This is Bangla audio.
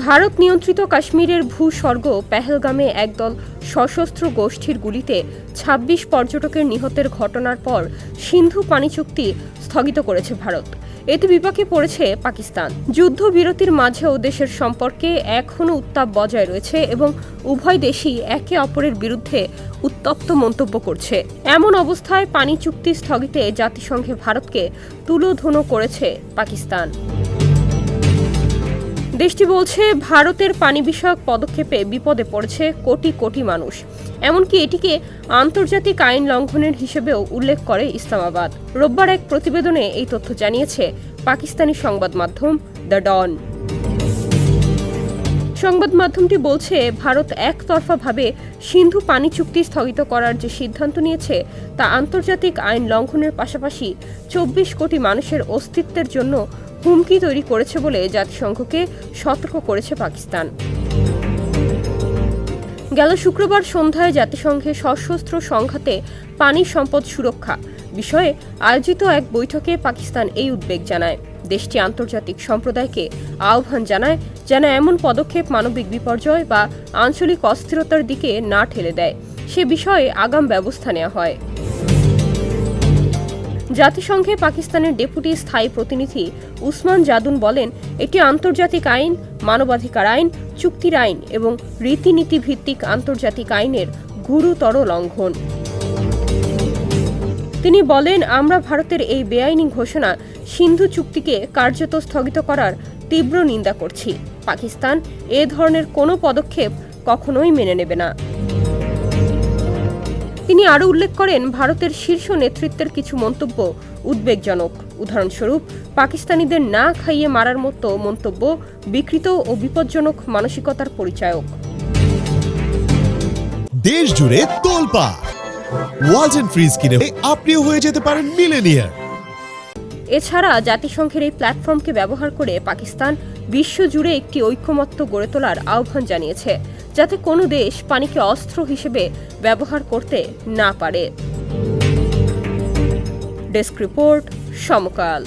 ভারত নিয়ন্ত্রিত কাশ্মীরের ভূস্বর্গ পেহেলগামে একদল সশস্ত্র গোষ্ঠীর গুলিতে ২৬ পর্যটকের নিহতের ঘটনার পর সিন্ধু পানি চুক্তি স্থগিত করেছে ভারত। এতে বিপাকে পড়েছে পাকিস্তান। যুদ্ধবিরতির মাঝেও দেশের সম্পর্কে এখনও উত্তাপ বজায় রয়েছে এবং উভয় দেশই একে অপরের বিরুদ্ধে উত্তপ্ত মন্তব্য করছে। এমন অবস্থায় পানি চুক্তি স্থগিতে জাতিসংঘে ভারতকে তুলোধুনো করেছে পাকিস্তান। দেশটি বলছে ভারতের পানি বিষয়ক পদক্ষেপে বিপদে পড়েছে কোটি কোটি মানুষ। এমনকি এটিকে আন্তর্জাতিক আইন লঙ্ঘনের হিসেবেও উল্লেখ করে ইসলামাবাদ। রোববার এক প্রতিবেদনে এই তথ্য জানিয়েছে পাকিস্তানি সংবাদ মাধ্যম দ্য ডন। সংবাদ মাধ্যমটি বলছে ভারত একতরফাভাবে সিন্ধু পানি চুক্তি স্থগিত করার যে সিদ্ধান্ত নিয়েছে তা আন্তর্জাতিক আইন লঙ্ঘনের পাশাপাশি ২৪ কোটি মানুষের অস্তিত্বের জন্য হুমকি তৈরি করেছে বলে জাতিসংঘকে সতর্ক করেছে পাকিস্তান। গেল শুক্রবার সন্ধ্যায় জাতিসংঘে সশস্ত্র সংঘাতে পানি সম্পদ সুরক্ষা বিষয়ে আয়োজিত এক বৈঠকে পাকিস্তান এই উদ্বেগ জানায়। দেশটি আন্তর্জাতিক সম্প্রদায়কে আহ্বান জানায় যেন এমন পদক্ষেপ মানবিক বিপর্যয় বা আঞ্চলিক অস্থিরতার দিকে না ঠেলে দেয়, সে বিষয়ে আগাম ব্যবস্থা নেওয়া হয়। জাতিসংঘে পাকিস্তানের ডেপুটি স্থায়ী প্রতিনিধি উসমান জাদুন বলেন, এটি আন্তর্জাতিক আইন, মানবাধিকার আইন, চুক্তির আইন এবং রীতিনীতি ভিত্তিক আন্তর্জাতিক আইনের গুরুতর লঙ্ঘন। তিনি বলেন, আমরা ভারতের এই বেআইনি ঘোষণা সিন্ধু চুক্তিকে কার্যত স্থগিত করার তীব্র নিন্দা করছি। পাকিস্তান এ ধরনের কোনো পদক্ষেপ কখনোই মেনে নেবে না। তিনি আরও উল্লেখ করেন, ভারতের শীর্ষ নেতৃত্বের কিছু মন্তব্য উদ্বেগজনক। উদাহরণস্বরূপ, পাকিস্তানিদের না খাইয়ে মারার মতো মন্তব্য বিকৃত ও বিপজ্জনক মানসিকতার পরিচায়ক। দেশ জুড়ে তোলপাড় ওয়ালটন ফ্রিজ কিনে আপনিও হয়ে যেতে পারেন মিলেনিয়ার। এছাড়া জাতিসংঘের এই প্ল্যাটফর্মকে ব্যবহার করে পাকিস্তান বিশ্বজুড়ে একটি ঐক্যমত্য গড়ে তোলার আহ্বান জানিয়েছে, যাতে কোনো দেশ পানিকে অস্ত্র হিসেবে ব্যবহার করতে না পারে। ডেস্ক রিপোর্ট, সমকাল।